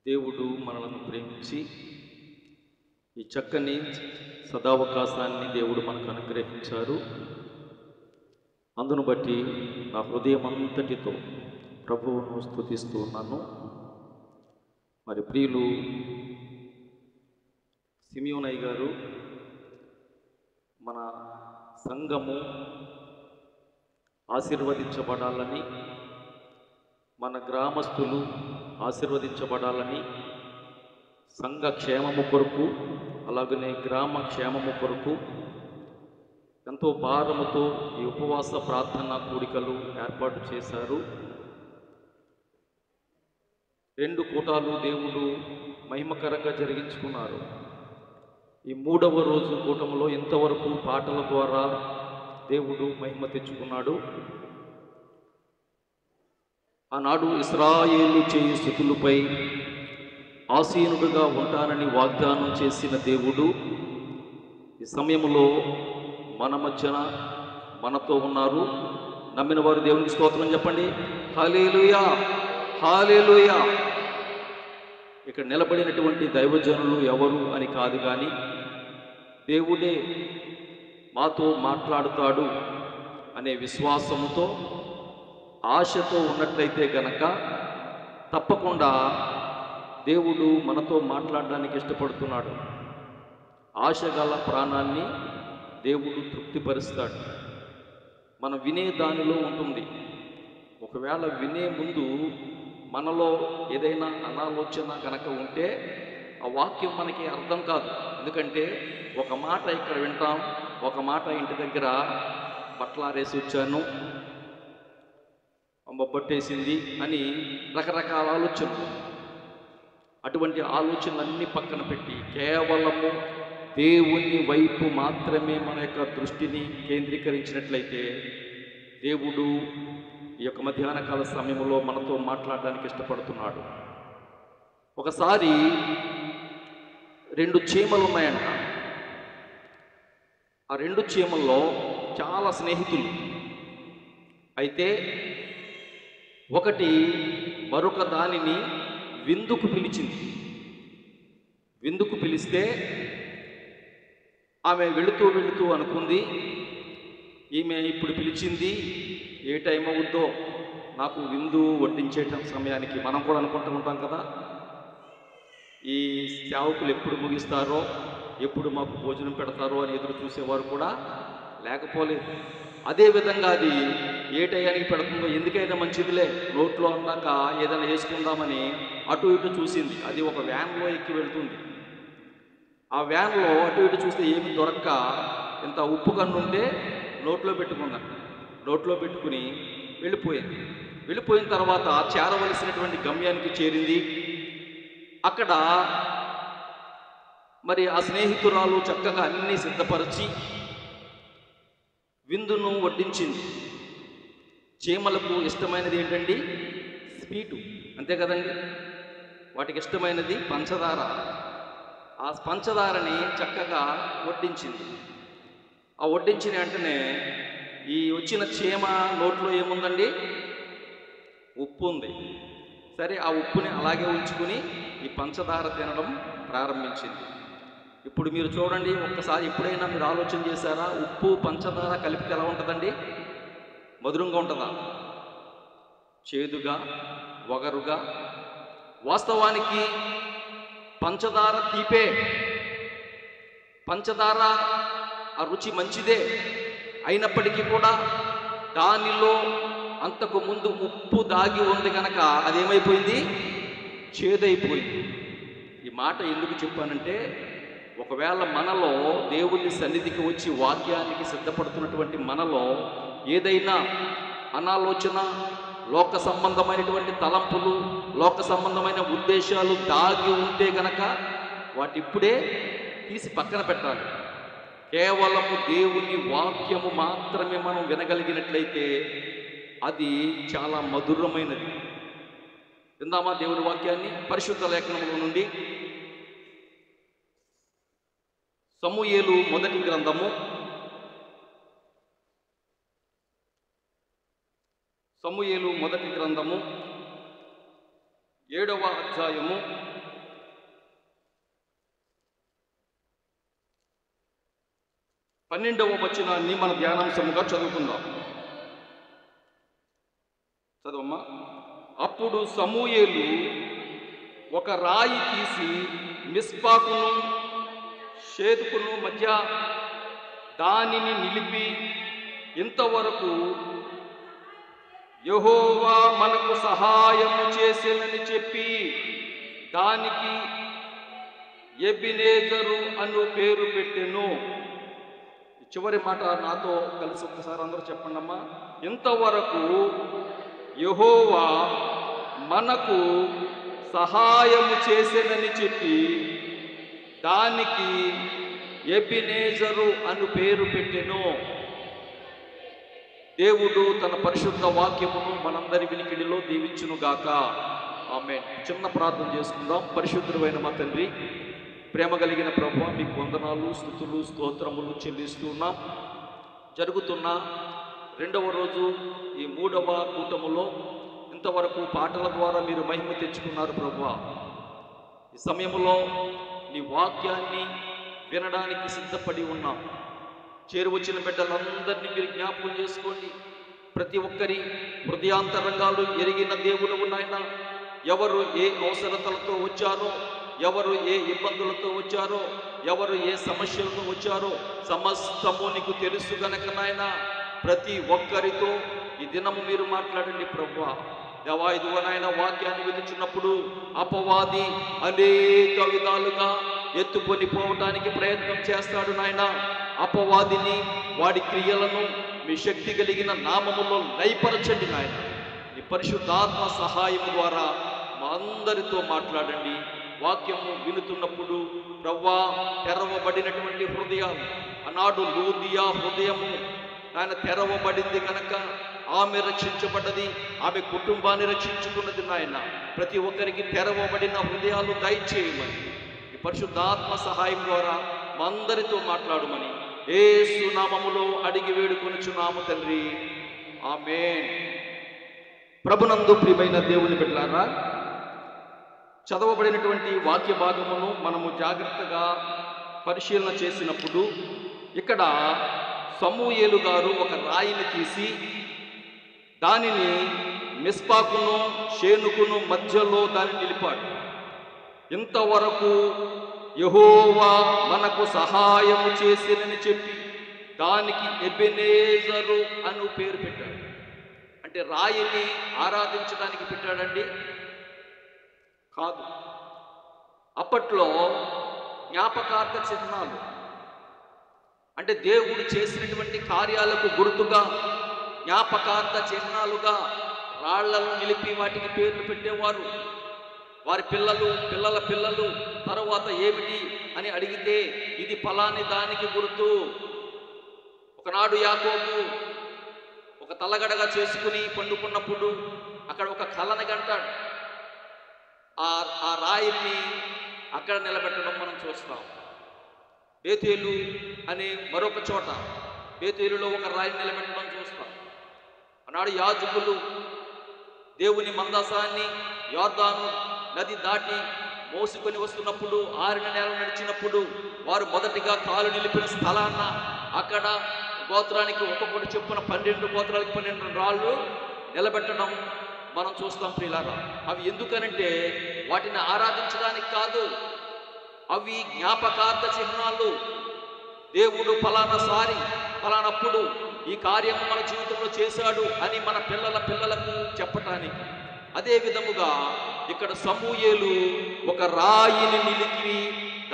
దేవుడు మనలను ప్రేమించి ఈ చక్కని సదావకాశాన్ని దేవుడు మనకు అనుగ్రహించారు. అందును బట్టి నా హృదయం అంతటితో ప్రభువును స్తుతిస్తూ ఉన్నాను. మరి ప్రియులు సిమియోనయ్య గారు మన సంఘము ఆశీర్వదించబడాలని, మన గ్రామస్తులు ఆశీర్వదించబడాలని, సంఘ క్షేమము కొరకు అలాగనే గ్రామ క్షేమము కొరకు ఎంతో భారముతో ఈ ఉపవాస ప్రార్థన కూడికలు ఏర్పాటు చేశారు. 2 కూటాలు దేవుడు మహిమకరంగా జరిగించుకున్నారు. ఈ 3వ రోజు కూటములో ఇంతవరకు పాటల ద్వారా దేవుడు మహిమ తెచ్చుకున్నాడు. ఆనాడు ఇశ్రాయేలు చేయు స్థుతులపై ఆసీనుడుగా ఉంటానని వాగ్దానం చేసిన దేవుడు ఈ సమయంలో మన మధ్యన మనతో ఉన్నారు. నమ్మిన వారు దేవునికి స్తోత్రం చెప్పండి. హల్లెలూయా, హల్లెలూయా. ఇక్కడ నిలబడినటువంటి దైవజనులు ఎవరు అని కాదు, కానీ దేవుడే మాతో మాట్లాడుతాడు అనే విశ్వాసముతో, ఆశతో ఉన్నట్లయితే గనక తప్పకుండా దేవుడు మనతో మాట్లాడడానికి ఇష్టపడుతున్నాడు. ఆశ గల ప్రాణాన్ని దేవుడు తృప్తిపరుస్తాడు. మనం వినే దానిలో ఉంటుంది. ఒకవేళ వినే ముందు మనలో ఏదైనా అనాలోచన కనుక ఉంటే ఆ వాక్యం మనకి అర్థం కాదు. ఎందుకంటే ఒక మాట ఇక్కడ వింటాం, ఒక మాట ఇంటి దగ్గర బట్టలారేసి వచ్చాను, బొబ్బట్టేసింది అని రకరకాల ఆలోచనలు. అటువంటి ఆలోచనలన్నీ పక్కన పెట్టి కేవలము దేవుని వైపు మాత్రమే మన యొక్క దృష్టిని కేంద్రీకరించినట్లయితే దేవుడు ఈ యొక్క మధ్యాహ్న కాల సమయంలో మనతో మాట్లాడడానికి ఇష్టపడుతున్నాడు. ఒకసారి 2 చీమలు ఉన్నాయంట. ఆ 2 చీమల్లో చాలా స్నేహితులు. అయితే ఒకటి మరొక దానిని విందుకు పిలిచింది. విందుకు పిలిస్తే ఆమె వెళుతూ వెళుతూ అనుకుంది, ఈమె ఇప్పుడు పిలిచింది, ఏ టైం అవుద్దో నాకు విందు వడ్డించే సమయానికి. మనం కూడా అనుకుంటూ ఉంటాం కదా, ఈ సేవకులు ఎప్పుడు ముగిస్తారో, ఎప్పుడు మాకు భోజనం పెడతారో అని ఎదురు చూసేవారు కూడా లేకపోలేదు. అదేవిధంగా అది ఏ టయానికి పెడుతుందో, ఎందుకైనా మంచిదిలే నోట్లో అన్నాక ఏదైనా వేసుకుందామని అటు ఇటు చూసింది. అది ఒక వ్యాన్లో ఎక్కి వెళ్తుంది. ఆ వ్యాన్లో అటు ఇటు చూస్తే ఏమి దొరక్క ఇంత ఉప్పు కన్ను ఉంటే నోట్లో పెట్టుకుందాం. నోట్లో పెట్టుకుని వెళ్ళిపోయింది. వెళ్ళిపోయిన తర్వాత చేరవలసినటువంటి గమ్యానికి చేరింది. అక్కడ మరి ఆ స్నేహితురాలు చక్కగా అన్నీ సిద్ధపరిచి విందును వడ్డించింది. చీమలకు ఇష్టమైనది ఏంటండి? స్వీటు, అంతే కదండి. వాటికి ఇష్టమైనది పంచదార. ఆ పంచదారని చక్కగా వడ్డించింది. ఆ వడ్డించిన వెంటనే ఈ వచ్చిన చీమ నోట్లో ఏముందండి? ఉప్పు ఉంది. సరే, ఆ ఉప్పుని అలాగే ఉంచుకుని ఈ పంచదార తినడం ప్రారంభించింది. ఇప్పుడు మీరు చూడండి, ఒక్కసారి ఎప్పుడైనా మీరు ఆలోచన చేశారా? ఉప్పు పంచదార కలిపితే ఎలా ఉంటుందండి? మధురంగా ఉంటుందా? చేదుగా, వగరుగా? వాస్తవానికి పంచదార తీపే, పంచదార ఆ రుచి మంచిదే. అయినప్పటికీ కూడా దానిలో అంతకు ముందు ఉప్పు దాగి ఉంది కనుక అదేమైపోయింది? చేదైపోయింది. ఈ మాట ఎందుకు చెప్పానంటే, ఒకవేళ మనలో దేవుని సన్నిధికి వచ్చి వాక్యానికి సిద్ధపడుతున్నటువంటి మనలో ఏదైనా అనాలోచన, లోక సంబంధమైనటువంటి తలంపులు, లోక సంబంధమైన ఉద్దేశాలు దాగి ఉంటే గనక వాటి ఇప్పుడే తీసి పక్కన పెట్టాలి. కేవలము దేవుని వాక్యము మాత్రమే మనం వినగలిగినట్లయితే అది చాలా మధురమైనది. విందామా దేవుని వాక్యాన్ని? పరిశుద్ధ లేఖనముల నుండి సమూయేలు మొదటి గ్రంథము, సమూయేలు మొదటి గ్రంథము 7వ అధ్యాయము 12వ వచనాన్ని మన ధ్యానాంశముగా చదువుకుందాం. చదవమ్మా. అప్పుడు సమూయేలు ఒక రాయి తీసి మిస్పాకును షేతుకును మధ్య దానిని నిలిపి, ఇంతవరకు యెహోవా మనకు సహాయము చేసేనని చెప్పి దానికి ఎబెనెజరు అను పేరు పెట్టెను. చివరి మాట నాతో కలిసి ఒక్కసారి అందరూ చెప్పండి అమ్మా. ఇంతవరకు యెహోవా మనకు సహాయము చేసేనని చెప్పి దానికి ఎబెనెజరు అను పేరు పెట్టెను. దేవుడు తన పరిశుద్ధ వాక్యమును మనందరి వినికిడిలో దీవించునుగాక. ఆమేన్. చిన్న ప్రార్థన చేసుకుందాం. పరిశుద్ధుడైన మా తండ్రి, ప్రేమ కలిగిన ప్రభువా, మీకు వందనాలు, స్తుతులు, స్తోత్రములు చెల్లిస్తున్నాం. జరుగుతున్న 2వ రోజు ఈ 3వ కూటములో ఇంతవరకు పాటల ద్వారా మీరు మహిమ తెచ్చుకున్నారు ప్రభువా. ఈ సమయంలో నీ వాక్యాన్ని వినడానికి సిద్ధపడి ఉన్నాం. చేరువచ్చిన బిడ్డలందరినీ మీరు జ్ఞాపకం చేసుకోండి. ప్రతి ఒక్కరి హృదయాంతరంగాలు ఎరిగిన దేవుడు ఉన్నాయన. ఎవరు ఏ అవసరతలతో వచ్చారో, ఎవరు ఏ ఇబ్బందులతో వచ్చారో, ఎవరు ఏ సమస్యలతో వచ్చారో సమస్తము నీకు తెలుసు గనక నాయన, ప్రతి ఒక్కరితో ఈ దినము మీరు మాట్లాడండి ప్రభువా. దేవా, ఇదిగో నాయన, వాక్యాన్ని విధించినప్పుడు అపవాది అనేక విధాలుగా ఎత్తుకొని పోవటానికి ప్రయత్నం చేస్తాడు నాయన. అపవాదిని, వాడి క్రియలను మీ శక్తి కలిగిన నామములో లయపరచండి నాయన. ఈ పరిశుద్ధాత్మ సహాయం ద్వారా మా అందరితో మాట్లాడండి. వాక్యము వినుతున్నప్పుడు ప్రవ్వా, తెరవబడినటువంటి హృదయాలు, ఆనాడు లూదియా హృదయము ఆయన తెరవబడింది కనుక ఆమె రక్షించబడ్డది, ఆమె కుటుంబాన్ని రక్షించుకున్నది నాయన. ప్రతి ఒక్కరికి తెరవబడిన హృదయాలు దయచేయమని ఈ పరిశుద్ధాత్మ సహాయం ద్వారా మా అందరితో మాట్లాడమని యేసు నామములో అడిగి వేడుకొనుచున్నాము తండ్రి. ఆమేన్. ప్రభునందు ప్రియమైన దేవుని బిడ్డలారా, చదవబడినటువంటి వాక్య భాగమును మనము జాగ్రత్తగా పరిశీలన చేసినప్పుడు ఇక్కడ సమూయేలు గారు ఒక రాయిని తీసి దానిని మిస్పాకును షేనుకును మధ్యలో దాన్ని నిలిపాడు. ఇంతవరకు యెహోవా మనకు సహాయము చేసినని చెప్పి దానికి ఎబెనెజరు అను పేరు పెట్టాడు. అంటే రాయిని ఆరాధించడానికి పెట్టాడండి? కాదు. అప్పట్లో జ్ఞాపకార్థ చిహ్నాలు, అంటే దేవుడు చేసినటువంటి కార్యాలకు గుర్తుగా జ్ఞాపకార్థ చిహ్నాలుగా రాళ్లను నిలిపి వాటికి పేర్లు పెట్టేవారు. వారి పిల్లలు, పిల్లల పిల్లలు తరువాత ఏమిటి అని అడిగితే ఇది ఫలాని దానికి గుర్తు. ఒకనాడు యాకోబు ఒక తలగడగా చేసుకుని పండుకున్నప్పుడు అక్కడ ఒక కలని కంటాడు. ఆ రాయిని అక్కడ నిలబెట్టడం మనం చూస్తాం. బేతేలు అనే మరొక చోట బేతేలులో ఒక రాయిని నిలబెట్టడం చూస్తాం. ఆనాడు యాజకులు దేవుని మందసాన్ని యోర్దాను నది దాటి మోసుకొని వస్తున్నప్పుడు, ఆరిన నేల నడిచినప్పుడు వారు మొదటిగా కాలు నిలిపిన స్థలాన్న అక్కడ గోత్రానికి ఒక్కొక్కటి చొప్పున 12 గోత్రాలకి 12 రాళ్ళు నిలబెట్టడం మనం చూస్తాం ప్రియులారా. అవి ఎందుకనంటే వాటిని ఆరాధించడానికి కాదు, అవి జ్ఞాపకార్థ చిహ్నాలు. దేవుడు ఫలానాసారి ఫలానప్పుడు ఈ కార్యము మన జీవితంలో చేశాడు అని మన పిల్లల పిల్లలకు చెప్పటానికి. అదే విధముగా ఇక్కడ సమూయేలు ఒక రాయిని నిలిపి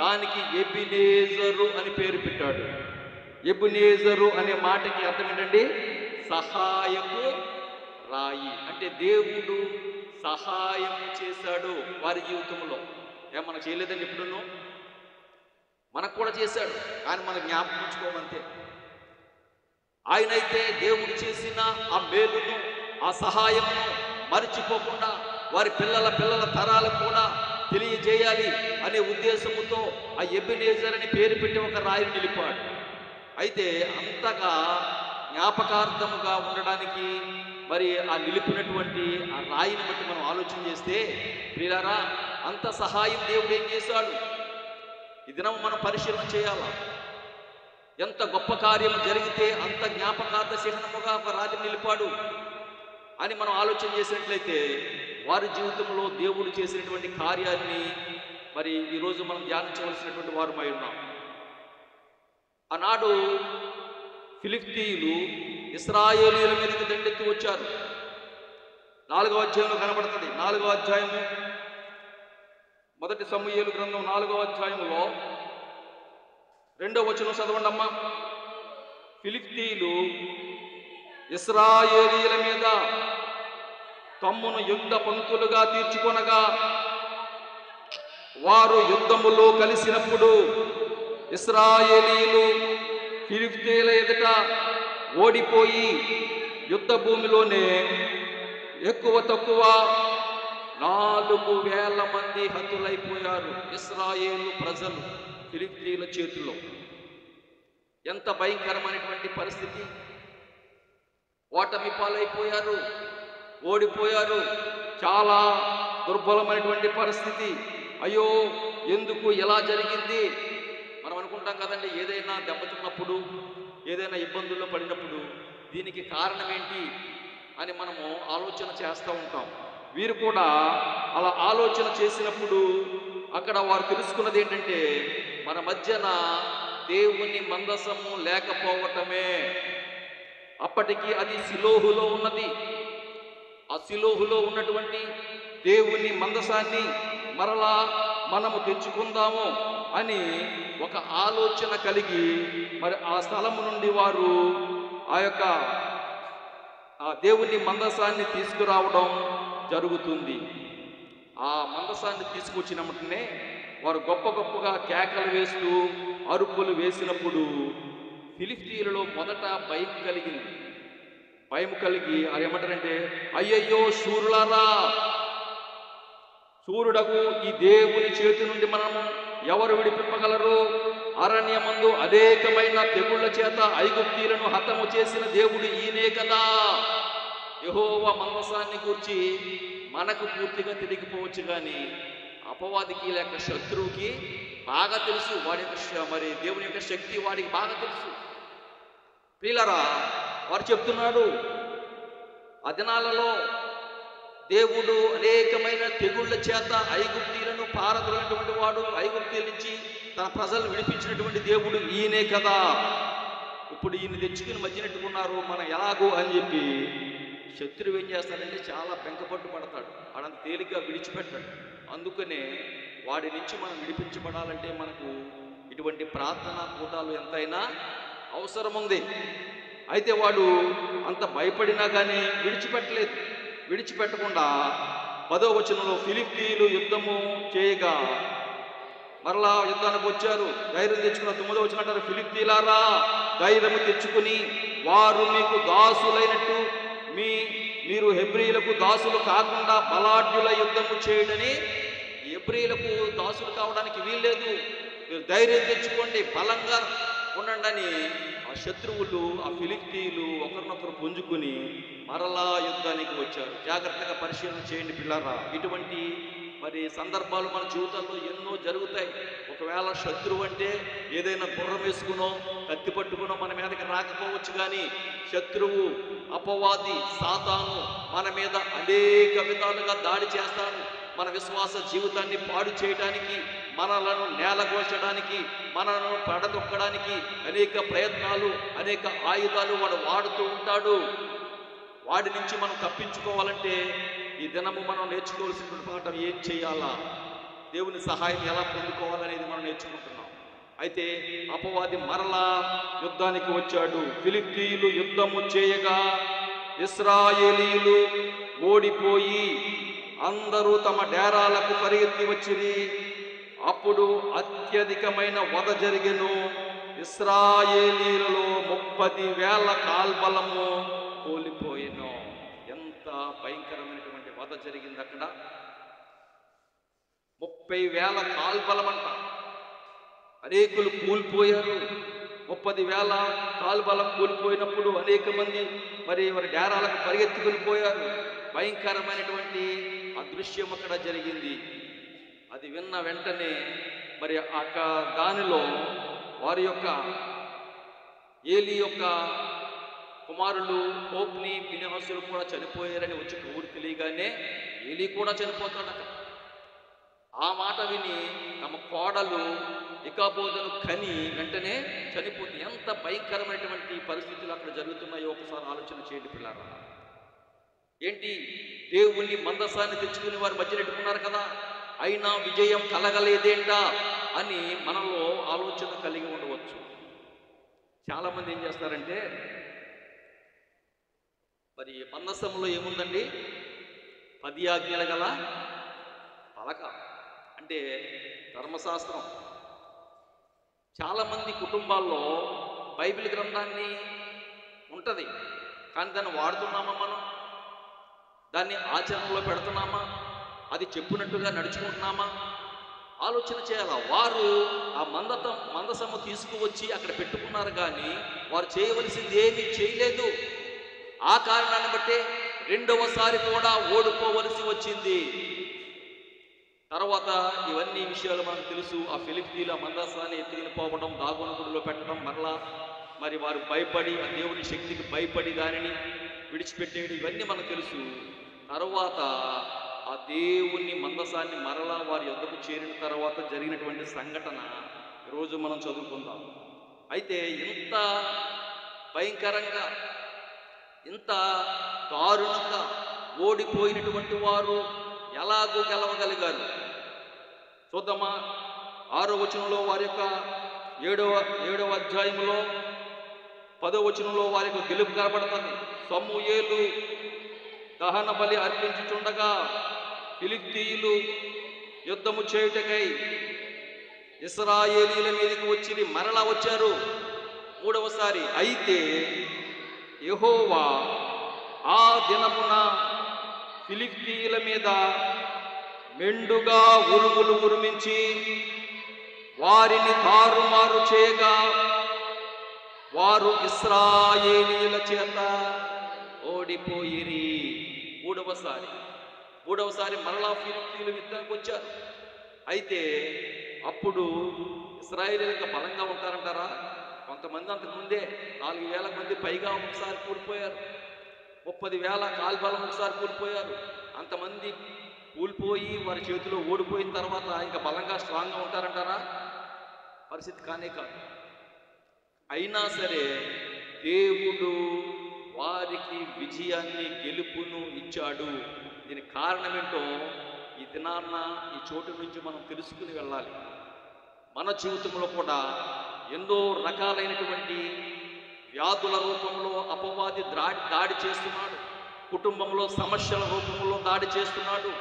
దానికి ఎబెనెజరు అని పేరు పెట్టాడు. ఎబెనెజరు అనే మాటకి అర్థం ఏంటండి? సహాయము రాయి. అంటే దేవుడు సహాయం చేశాడు వారి జీవితంలో. మనకు చేయలేదని ఎప్పుడున్నో మనకు కూడా చేశాడు, కానీ మనం జ్ఞాపకం ఉంచుకోమంతే. ఆయనైతే దేవుడు చేసిన ఆ మేలును, ఆ సహాయమును మరిచిపోకుండా వారి పిల్లల పిల్లల తరాలకు కూడా తెలియజేయాలి అనే ఉద్దేశముతో ఆ ఎబెనెజర్ అని పేరు పెట్టి ఒక రాయిని నిలిపాడు. అయితే అంతగా జ్ఞాపకార్థముగా ఉండడానికి మరి ఆ నిలిపినటువంటి ఆ రాయిని బట్టి మనం ఆలోచన చేస్తే ప్రియులారా, అంత సహాయం దేవుడు ఏం చేశాడు? ఈ దినం మనం పరిశీలన చేయాలా. ఎంత గొప్ప కార్యం జరిగితే అంత జ్ఞాపకార్థ చిహ్నముగా ఒక రాతిని నిలిపాడు అని మనం ఆలోచన చేసినట్లయితే వారి జీవితంలో దేవుడు చేసినటువంటి కార్యాన్ని మరి ఈరోజు మనం ధ్యానించవలసినటువంటి వారమై ఉన్నాం. ఆనాడు ఫిలిష్తీయులు ఇశ్రాయేలీయుల మీదకి దండెత్తి వచ్చారు. 4వ అధ్యాయంలో కనబడుతుంది. 4వ అధ్యాయము, మొదటి సమూయేలు గ్రంథం 4వ అధ్యాయంలో 2వ వచనం చదవండి అమ్మా. ఫిలిష్తీయులు ఇశ్రాయేలీయుల మీద తమ్మును యుద్ధ పంక్తులుగా తీర్చుకొనగా వారు యుద్ధములో కలిసినప్పుడు ఇశ్రాయేలీయులు ఫిలిష్తీయుల ఎదుట ఓడిపోయి యుద్ధ భూమిలోనే ఎక్కువ తక్కువ 4,000 మంది హతులైపోయారు. ఇశ్రాయేలు ప్రజలు ఫిలిష్తీయుల చేతిలో. ఎంత భయంకరమైనటువంటి పరిస్థితి! ఓటమి పాలైపోయారు, ఓడిపోయారు. చాలా దుర్బలమైనటువంటి పరిస్థితి. అయ్యో, ఎందుకు ఎలా జరిగింది? మనం అనుకుంటాం కదండి, ఏదైనా దెబ్బతిన్నప్పుడు, ఏదైనా ఇబ్బందుల్లో పడినప్పుడు దీనికి కారణం ఏంటి అని మనము ఆలోచన చేస్తూ ఉంటాం. వీరు కూడా అలా ఆలోచన చేసినప్పుడు అక్కడ వారు తెలుసుకున్నది ఏంటంటే, మన మధ్యన దేవుని మందసము లేకపోవటమే. అప్పటికి అది షిలోహులో ఉన్నది. ఆ షిలోహులో ఉన్నటువంటి దేవుని మందసాన్ని మరలా మనము తెచ్చుకుందాము అని ఒక ఆలోచన కలిగి మరి ఆ స్థలము నుండి వారు ఆ దేవుని మందసాన్ని తీసుకురావడం జరుగుతుంది. ఆ మందసాన్ని తీసుకొచ్చినమ్మటనే వారు గొప్పగా కేకలు వేస్తూ అరుపులు వేసినప్పుడు ఫిలిష్తీయులలో మొదట భయం కలిగింది. భయం కలిగి అది ఏమంటారంటే, అయ్యయ్యో శూరులారా, శూరుడకు ఈ దేవుని చేతి నుండి మనము ఎవరు విడిపింపగలరు? అరణ్యమందు అనేకమైన తెగుళ్ల చేత ఐగుప్తీయులను హతము చేసిన దేవుడు ఈయనే కదా. యెహోవా మందసాన్ని గూర్చి మనకు పూర్తిగా తెలియకపోవచ్చు, కానీ అపవాదికి లేక శత్రువుకి బాగా తెలుసు. వాడి యొక్క మరి దేవుని యొక్క శక్తి వాడికి బాగా తెలుసు. ప్రియులారా, వారు చెప్తున్నాడు, ఆ దినాలలో దేవుడు అనేకమైన తెగుళ్ల చేత ఐగుప్తీయులను పారదొలినటువంటి వాడు, ఐగుప్తీయుల నుంచి తన ప్రజలను విడిపించినటువంటి దేవుడు ఈయనే కదా. ఇప్పుడు ఈయన తెచ్చుకుని మధ్యనెట్టుకున్నారు మనం ఎలాగో అని చెప్పి శత్రువు ఏం చేస్తాడంటే చాలా పెంకపట్టు పడతాడు. వాడంత తేలిగ్గా విడిచిపెట్టాడు. అందుకనే వాడి నుంచి మనం విడిపించబడాలంటే మనకు ఇటువంటి ప్రార్థనా కూటాలు ఎంతైనా అవసరం ఉంది. అయితే వాడు అంత భయపడినా కానీ విడిచిపెట్టలేదు. విడిచిపెట్టకుండా 10వ వచనంలో ఫిలిష్తీయులు యుద్ధము చేయగా మరలా యుద్ధానికి వచ్చారు. ధైర్యం తెచ్చుకున్న 9వ వచనం అంటారు, ఫిలిష్తీయులారా ధైర్యము తెచ్చుకుని వారు మీకు దాసులైనట్టు మీరు హెబ్రీయులకు దాసులు కాకుండా బలాఢ్యుల యుద్ధము చేయడని. హెబ్రీయులకు దాసులు కావడానికి వీల్లేదు, మీరు ధైర్యం తెచ్చుకోండి, బలంగా ఉండండి అని ఆ శత్రువులు, ఆ ఫిలిష్తీయులు ఒకరినొకరు పుంజుకుని మరలా యుద్ధానికి వచ్చారు. జాగ్రత్తగా పరిశీలన చేయండి పిల్లరా. ఇటువంటి మరి సందర్భాలు మన జీవితంలో ఎన్నో జరుగుతాయి. ఒకవేళ శత్రువు అంటే ఏదైనా గుర్రం వేసుకునో కత్తి పట్టుకునో మన మీదకి రాకపోవచ్చు, కానీ శత్రువు అపవాది సాతాను మన మీద అనేక విధాలుగా దాడి చేస్తాడు. మన విశ్వాస జీవితాన్ని పాడు చేయడానికి, మనలను నేలగోల్చడానికి, మనలను పడదొక్కడానికి అనేక ప్రయత్నాలు, అనేక ఆయుధాలు వాడు వాడుతూ ఉంటాడు. వాడి నుంచి మనం తప్పించుకోవాలంటే ఈ దినము మనం నేర్చుకోవాల్సిన పాఠం ఏం చేయాలా, దేవుని సహాయం ఎలా పొందుకోవాలనేది మనం నేర్చుకుంటున్నాం. అయితే అపవాది మరలా యుద్ధానికి వచ్చాడు. ఫిలిష్తీయులు యుద్ధము చేయగా ఇశ్రాయేలీయులు ఓడిపోయి అందరూ తమ డేరాలకు పరిగెత్తి వచ్చిరి. అప్పుడు అత్యధికమైన వధ జరిగెను. ఇశ్రాయేలీయులలో 30,000 కాల్బలము కోల్పోయెను. ఎంత భయంకరమైనటువంటి వధ జరిగింది అక్కడ. 30,000 కాల్బలం అంట. అనేకులు కూలిపోయారు. 30,000 కాల్బలం కూలిపోయినప్పుడు అనేక మంది మరి వారి డేరాలకు పరిగెత్తుకుని పోయారు. భయంకరమైనటువంటి అదృశ్యం అక్కడ జరిగింది. అది విన్న వెంటనే మరి దానిలో వారి యొక్క ఏలీ యొక్క కుమారులు హోప్ని ఫినెహాసులు కూడా చనిపోయారని వచ్చి ఊరు తెలియగానే ఏలీ కూడా చనిపోతాడట. ఆ మాట విని తమ కోడలు ఇకాబోదును కని వెంటనే చనిపోతుంది. ఎంత భయంకరమైనటువంటి పరిస్థితులు అక్కడ జరుగుతున్నాయో ఒకసారి ఆలోచన చేయండి పిల్లారా. ఏంటి, దేవుని మందసాన్ని తెచ్చుకుని వారు మధ్య నెట్టుకున్నారు కదా, అయినా విజయం కలగలేదేంటా అని మనలో ఆలోచన కలిగి ఉండవచ్చు. చాలామంది ఏం చేస్తారంటే, మరి మందసంలో ఏముందండి, 10 ఆజ్ఞలు గల పలక అంటే ధర్మశాస్త్రం. చాలామంది కుటుంబాల్లో బైబిల్ గ్రంథాన్ని ఉంటుంది, కానీ దాన్ని వాడుతున్నామా మనం? దాన్ని ఆచరణలో పెడుతున్నామా? అది చెప్పినట్టుగా నడుచుకుంటున్నామా? ఆలోచన చేయాలా. వారు ఆ మందసము తీసుకువచ్చి అక్కడ పెట్టుకున్నారు, కానీ వారు చేయవలసింది ఏమీ చేయలేదు. ఆ కారణాన్ని బట్టే రెండవసారి కూడా ఓడిపోవలసి వచ్చింది. తర్వాత ఇవన్నీ విషయాలు మనకు తెలుసు. ఆ ఫిలిష్తీయుల మందసాన్ని ఎత్తుకుని పోవడం, దాగోను గుడిలో పెట్టడం, మరలా మరి వారు భయపడి ఆ దేవుని శక్తికి భయపడి దానిని విడిచిపెట్టేయడం, ఇవన్నీ మనకు తెలుసు. తర్వాత ఆ దేవుని మందసాన్ని మరలా వారి యొద్దకు చేరిన తర్వాత జరిగినటువంటి సంఘటన ఈరోజు మనం చదువుకుందాం. అయితే ఇంత భయంకరంగా, ఇంత దారుణంగా ఓడిపోయినటువంటి వారు ఎలాగూ గెలవగలిగారు చూద్దామా. 6వ వచనంలో వారి యొక్క 7వ అధ్యాయంలో 10వ వచనంలో వారి యొక్క గెలుపు కనబడుతుంది. సమూయేలు దహన బలి అర్పించుచుండగా ఫిలిష్తీయులు యుద్ధము చేయుటకై ఇశ్రాయేలీల మీదకి వచ్చి మరలా వచ్చారు 3వసారి. అయితే యెహోవా ఆ దినమున ఫిలిష్తీయుల మీద మెండుగా ఉరుములు ఉరిమించి వారిని తారుమారు చేయగా వారు ఇశ్రాయేలీయుల చేత ఓడిపోయిరి. 3వసారి మరలా ఫిలిష్తీయులు యుద్ధానికి వచ్చారు. అయితే అప్పుడు ఇశ్రాయేలీయులు బలంగా ఉంటారంటారా? కొంతమంది అంతకుముందే 4,000 మంది పైగా ఒకసారి కూలిపోయారు. 30,000 కాల్బలం ఒకసారి కూలిపోయారు. అంతమంది కూలిపోయి వారి చేతిలో ఓడిపోయిన తర్వాత ఇంకా బలంగా స్ట్రాంగ్గా ఉంటారంటారా? పరిస్థితి కానే కాదు. అయినా సరే దేవుడు వారికి విజయాన్ని, గెలుపును ఇచ్చాడు. దీనికి కారణం ఏంటో ఈ దినాన్న ఈ చోటు నుంచి మనం తెలుసుకుని వెళ్ళాలి. మన జీవితంలో కూడా ఎన్నో రకాలైనటువంటి వ్యాధుల రూపంలో అపవాది దాడి చేస్తున్నాడు. కుటుంబంలో సమస్యల రూపంలో దాడి చేస్తున్నాడు.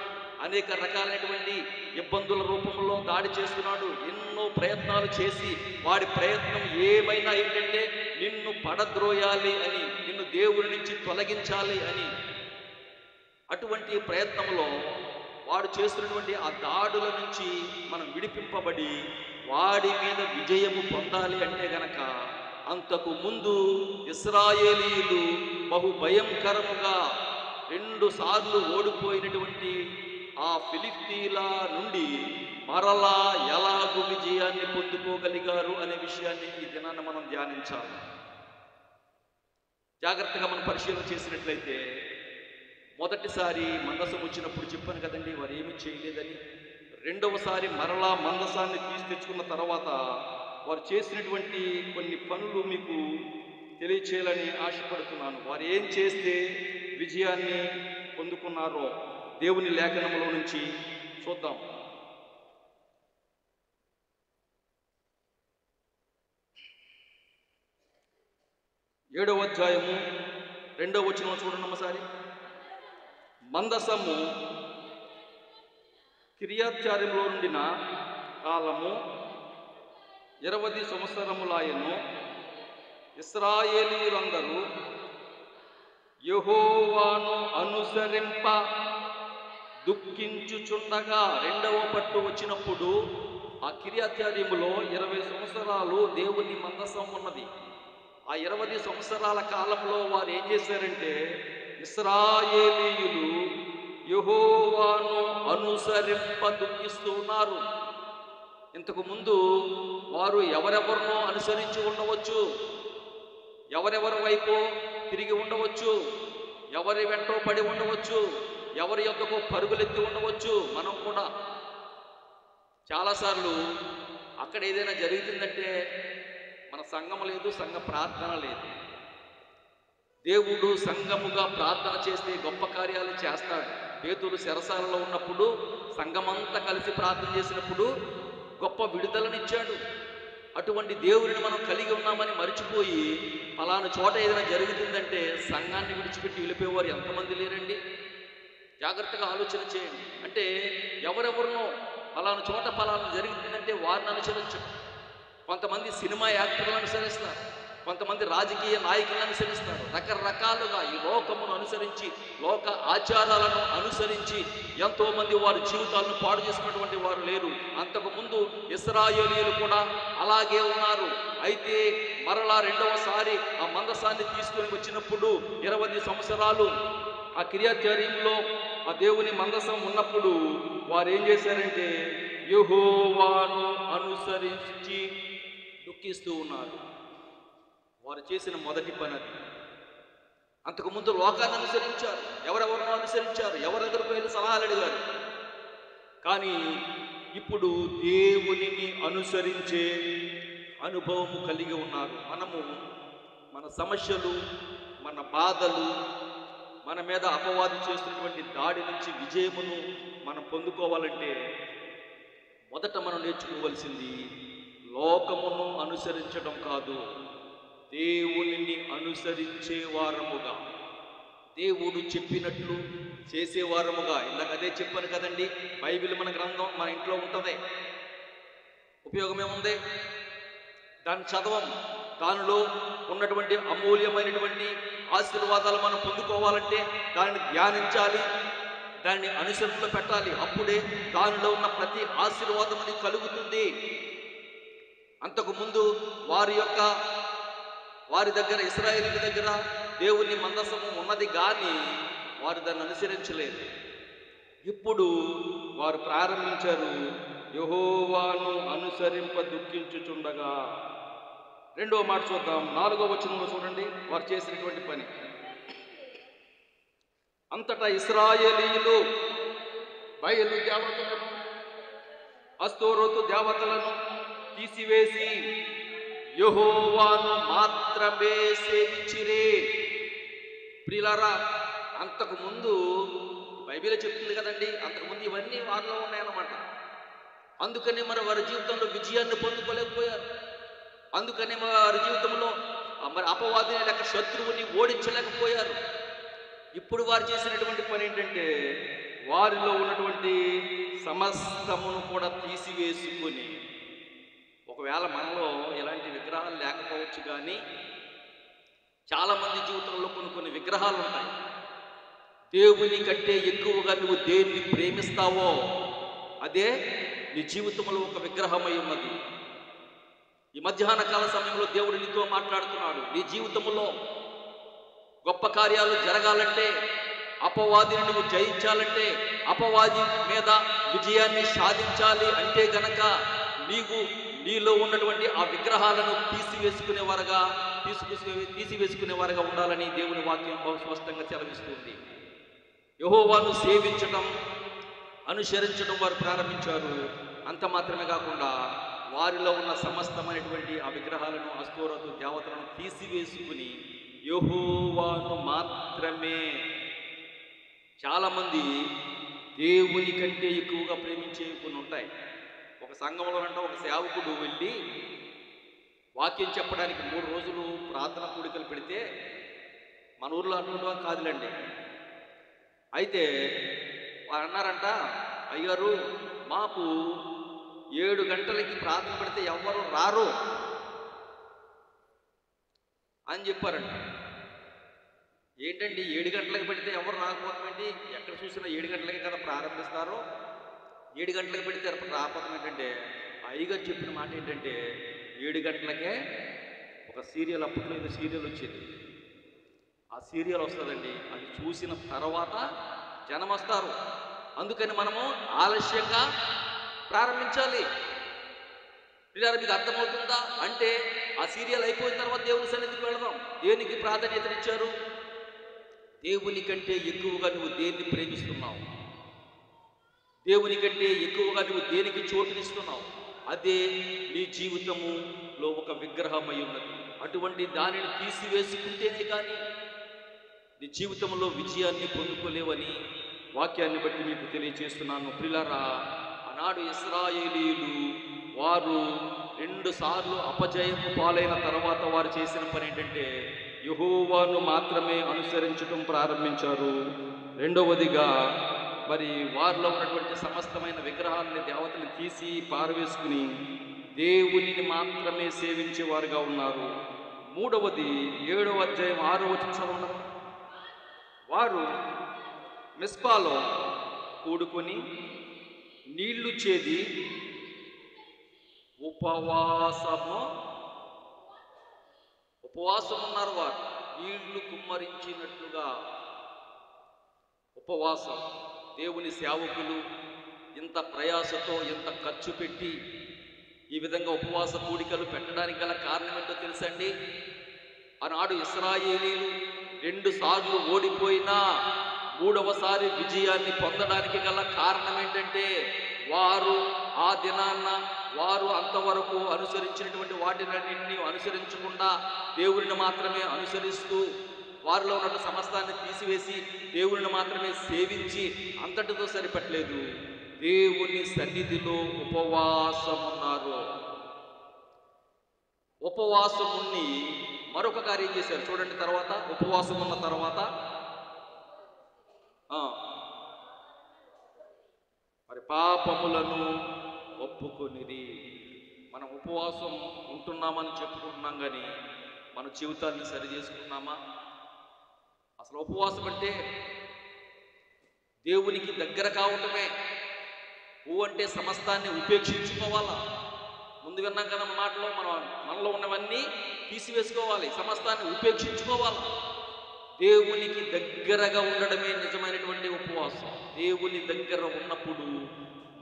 అనేక రకాలైనటువంటి ఇబ్బందుల రూపంలో దాడి చేస్తున్నాడు. ఎన్నో ప్రయత్నాలు చేసి వాడి ప్రయత్నం ఏమైనా ఏంటంటే నిన్ను పడద్రోయాలి అని, నిన్ను దేవుని నుంచి తొలగించాలి అని. అటువంటి ప్రయత్నంలో వాడు చేస్తున్నటువంటి ఆ దాడుల నుంచి మనం విడిపింపబడి వాడి మీద విజయము పొందాలి అంటే గనక అంతకు ముందు ఇశ్రాయేలీయులు బహు భయంకరముగా 2 సార్లు ఓడిపోయినటువంటి ఆ ఫిలిష్తీయుల నుండి మరలా ఎలాగూ విజయాన్ని పొందుకోగలిగారు అనే విషయాన్ని ఈ దినాన్ని మనం ధ్యానించాలి. జాగ్రత్తగా మనం పరిశీలన చేసినట్లయితే, మొదటిసారి మందసం వచ్చినప్పుడు చెప్పాను కదండి, వారు ఏమీ చేయలేదని. 2వసారి మరలా మందసాన్ని తెచ్చుకున్న తర్వాత వారు చేసినటువంటి కొన్ని పనులు మీకు తెలియచేయాలని ఆశపడుతున్నాను. వారు ఏం చేస్తే విజయాన్ని పొందుకున్నారో దేవుని లేఖనంలో నుంచి చూద్దాం. ఏడవ అధ్యాయము 2వ వచనం చూడండి ఒకసారి. మందసము కిర్యత్యారీములో నుండిన కాలము 20 సంవత్సరములాయను. ఇశ్రాయేలీయులందరూ యెహోవాను అనుసరింప దుఃఖించుచుండగా 2వ పట్టు వచ్చినప్పుడు ఆ కిర్యత్యారీములో 20 సంవత్సరాలు దేవుని మందసం ఉన్నది. ఆ 20 సంవత్సరాల కాలంలో వారు ఏం చేశారంటే, ఇశ్రాయేలీయులు యెహోవాను అనుసరింప దుఃఖిస్తూ ఉన్నారు. ఇంతకు ముందు వారు ఎవరెవరినో అనుసరించి ఉండవచ్చు. ఎవరెవరి వైపు తిరిగి ఉండవచ్చు, ఎవరి వెంటో పడి ఉండవచ్చు, ఎవరి యొక్కకు పరుగులెత్తి ఉండవచ్చు. మనం కూడా చాలాసార్లు అక్కడ ఏదైనా జరుగుతుందంటే మన సంఘం లేదు, సంఘ ప్రార్థన లేదు. దేవుడు సంఘముగా ప్రార్థన చేస్తే గొప్ప కార్యాలు చేస్తాడు. పేతురు చెరసాలలో ఉన్నప్పుడు సంఘమంతా కలిసి ప్రార్థన చేసినప్పుడు గొప్ప విడుదలనిచ్చాడు. అటువంటి దేవుడిని మనం కలిగి ఉన్నామని మర్చిపోయి ఫలానా చోట ఏదైనా జరుగుతుందంటే సంఘాన్ని విడిచిపెట్టి వెళ్ళిపోయేవారు ఎంతమంది లేరండి? జాగ్రత్తగా ఆలోచన చేయండి. అంటే ఎవరెవరినో ఫలానా చోట ఫలానా జరుగుతుందంటే వారిని అనుసరించడం. కొంతమంది సినిమా యాక్టర్లను అనుసరిస్తారు, కొంతమంది రాజకీయ నాయకులను అనుసరిస్తారు. రకరకాలుగా ఈ లోకమును అనుసరించి, లోక ఆచారాలను అనుసరించి ఎంతోమంది వారి జీవితాలను పాడు చేసుకున్నటువంటి వారు లేరు. అంతకుముందు ఇశ్రాయేలీయులు కూడా అలాగే ఉన్నారు. అయితే మరలా రెండవసారి ఆ మందసాన్ని తీసుకొని వచ్చినప్పుడు 20 సంవత్సరాలు ఆ కిర్యత్యరీములో ఆ దేవుని మందసం ఉన్నప్పుడు వారు ఏం చేశారంటే యెహోవాను అనుసరించి దుఃఖిస్తూ ఉన్నారు. వారు చేసిన మొదటి పని అది. అంతకుముందు లోకాన్ని అనుసరించారు, ఎవరెవరినో అనుసరించారు, ఎవరి దగ్గరకు వెళ్ళి సలహాలు అడిగారు. కానీ ఇప్పుడు దేవునిని అనుసరించే అనుభవం కలిగి ఉన్నారు. మనము మన సమస్యలు, మన బాధలు, మన మీద అపవాది చేస్తున్నటువంటి దాడి నుంచి విజయమును మనం పొందుకోవాలంటే మొదట మనం నేర్చుకోవలసింది లోకమును అనుసరించడం కాదు, దేవునిని అనుసరించే వారముగా, దేవుడు చెప్పినట్లు చేసేవారముగా. ఇందాక అదే చెప్పాను కదండి, బైబిల్ మన గ్రంథం మన ఇంట్లో ఉంటుంది, ఉపయోగమేముంది? దాన్ని చదవం, దానిలో ఉన్నటువంటి అమూల్యమైనటువంటి ఆశీర్వాదాలు మనం పొందుకోవాలంటే దానిని ధ్యానించాలి, దాన్ని అనుసరణలో పెట్టాలి. అప్పుడే దానిలో ఉన్న ప్రతి ఆశీర్వాదం మనకి కలుగుతుంది. అంతకుముందు వారి దగ్గర, ఇశ్రాయేలీయుల దగ్గర దేవుని మందసము ఉన్నది కానీ వారు దాన్ని అనుసరించలేదు. ఇప్పుడు వారు ప్రారంభించారు యెహోవాను అనుసరింప దుఃఖించుచుండగా. రెండవ మాట చూద్దాం, 4వ వచనంలో చూడండి వారు చేసినటువంటి పని. అంతటా ఇశ్రాయేలీయులు బయలు దేవతలను, అస్తోరోతు దేవతలను తీసివేసి యెహోవాను మాత్రమే సేవించిరే. ప్రియులారా, అంతకుముందు బైబిల్ చెప్తుంది కదండి, అంతకుముందు ఇవన్నీ వారిలో ఉన్నాయన్నమాట. అందుకని మరి వారి జీవితంలో విజయాన్ని పొందుకోలేకపోయారు. అందుకని వారి జీవితంలో మరి అపవాదిని లేక శత్రువుని ఓడించలేకపోయారు. ఇప్పుడు వారు చేసినటువంటి పని ఏంటంటే వారిలో ఉన్నటువంటి సమస్తమును కూడా తీసివేసుకొని, ఒకవేళ మనలో ఎలాంటి విగ్రహాలు లేకపోవచ్చు కానీ చాలామంది జీవితంలో కొన్ని విగ్రహాలు ఉంటాయి. దేవుని కంటే ఎక్కువగా నువ్వు దేన్ని ప్రేమిస్తావో అదే నీ జీవితంలో ఒక విగ్రహమై ఉన్నది. ఈ మధ్యాహ్న కాల సమయంలో దేవుడు నీతో మాట్లాడుతున్నాడు. నీ జీవితంలో గొప్ప కార్యాలు జరగాలంటే, అపవాదిని నువ్వు జయించాలంటే, అపవాది మీద విజయాన్ని సాధించాలి అంటే గనక నీలో ఉన్నటువంటి ఆ విగ్రహాలను తీసివేసుకునేవారుగా ఉండాలని దేవుని వాక్యం బహు స్పష్టంగా సెలవిస్తుంది. యెహోవాను సేవించడం, అనుసరించడం వారు ప్రారంభించారు. అంత మాత్రమే కాకుండా వారిలో ఉన్న సమస్తమైనటువంటి ఆ విగ్రహాలను, అస్తోరతు దేవతలను తీసివేసుకుని యెహోవాను మాత్రమే. చాలామంది దేవుని కంటే ఎక్కువగా ప్రేమించే కొన్ని ఉంటాయి. ఒక సంఘంలోనంట ఒక సేవకుడు వెళ్ళి వాక్యం చెప్పడానికి 3 రోజులు ప్రార్థన కూడికలు పెడితే, మన ఊర్లో అటువంటి కాదులేండి. అయితే వారు అన్నారంట, అయ్యారు మాకు 7 గంటలకి ప్రార్థన పెడితే ఎవ్వరు రారు అని చెప్పారంట. ఏంటండి 7 గంటలకు పెడితే ఎవరు రాకపోవడం ఏంటి? ఎక్కడ చూసినా 7 గంటలకి కదా ప్రారంభిస్తారు, 7 గంటలకు పెడితే రాకపోవడం ఏంటంటే, అయ్యగారు చెప్పిన మాట ఏంటంటే 7 గంటలకే ఒక సీరియల్, అప్పట్లో ఏదో సీరియల్ వచ్చేది, ఆ సీరియల్ వస్తుందండి, అది చూసిన తర్వాత జనం వస్తారు. అందుకని మనము ఆలస్యంగా ప్రారంభించాలి. పిల్లలు మీకు అర్థమవుతుందా? అంటే ఆ సీరియల్ అయిపోయిన తర్వాత దేవుని సన్నిధికి వెళదాం. దేనికి ప్రాధాన్యతనిచ్చారు? దేవుని కంటే ఎక్కువగా నువ్వు దేన్ని ప్రేమిస్తున్నావు? దేవుని కంటే ఎక్కువగా నువ్వు దేనికి చోటునిస్తున్నావు? అదే నీ జీవితములో ఒక విగ్రహమై ఉన్నది. అటువంటి దానిని తీసివేసుకుంటేనే కానీ నీ జీవితంలో విజయాన్ని పొందుకోలేవని వాక్యాన్ని బట్టి మీకు తెలియజేస్తున్నాను. ప్రియులారా, ఆనాడు ఇశ్రాయేలీయులు వారు 2 సార్లు అపజయము పాలైన తర్వాత వారు చేసిన పని ఏంటంటే యెహోవాను మాత్రమే అనుసరించడం ప్రారంభించారు. రెండవదిగా మరి వారిలో ఉన్నటువంటి సమస్తమైన విగ్రహాలని దేవతలు తీసి పారవేసుకుని దేవునిని మాత్రమే సేవించేవారుగా ఉన్నారు. మూడవది 7వ అధ్యాయం 6వ వచనం చదవండి. వారు మిస్పాలో కూడుకొని నీళ్లు చేది ఉపవాసం ఉన్నారు. వారు నీళ్లు కుమ్మరించినట్లుగా ఉపవాసం. దేవుని సేవకులు ఇంత ప్రయాసతో ఇంత ఖర్చు పెట్టి ఈ విధంగా ఉపవాస కూడికలు పెట్టడానికి గల కారణం ఏంటో తెలుసండి? ఆనాడు ఇశ్రాయేలీలు 2 సార్లు ఓడిపోయినా 3వసారి విజయాన్ని పొందడానికి గల కారణం ఏంటంటే వారు ఆ దినాన్న వారు అంతవరకు అనుసరించినటువంటి వాటినన్నింటినీ అనుసరించకుండా దేవుడిని మాత్రమే అనుసరిస్తూ వారిలో ఉన్న సమస్తాన్ని తీసివేసి దేవుడిని మాత్రమే సేవించి అంతటితో సరిపట్లేదు, దేవుని సన్నిధిలో ఉపవాసం ఉన్నారు. ఉపవాసం ఉండి మరొక కార్యం చేశారు చూడండి. తర్వాత ఉపవాసం ఉన్న తర్వాత మరి పాపములను ఒప్పుకొనిది. మనం ఉపవాసం ఉంటున్నామని చెప్పుకుంటున్నాం, కానీ మన జీవితాన్ని సరి చేసుకున్నామా? అసలు ఉపవాసం అంటే దేవునికి దగ్గర కావటమే. అంటే సమస్తాన్ని ఉపేక్షించుకోవాలా. ముందు విన్నాం కదా మాటలో, మనలో ఉన్నవన్నీ తీసివేసుకోవాలి, సమస్తాన్ని ఉపేక్షించుకోవాలి. దేవునికి దగ్గరగా ఉండడమే నిజమైనటువంటి ఉపవాసం. దేవుని దగ్గర ఉన్నప్పుడు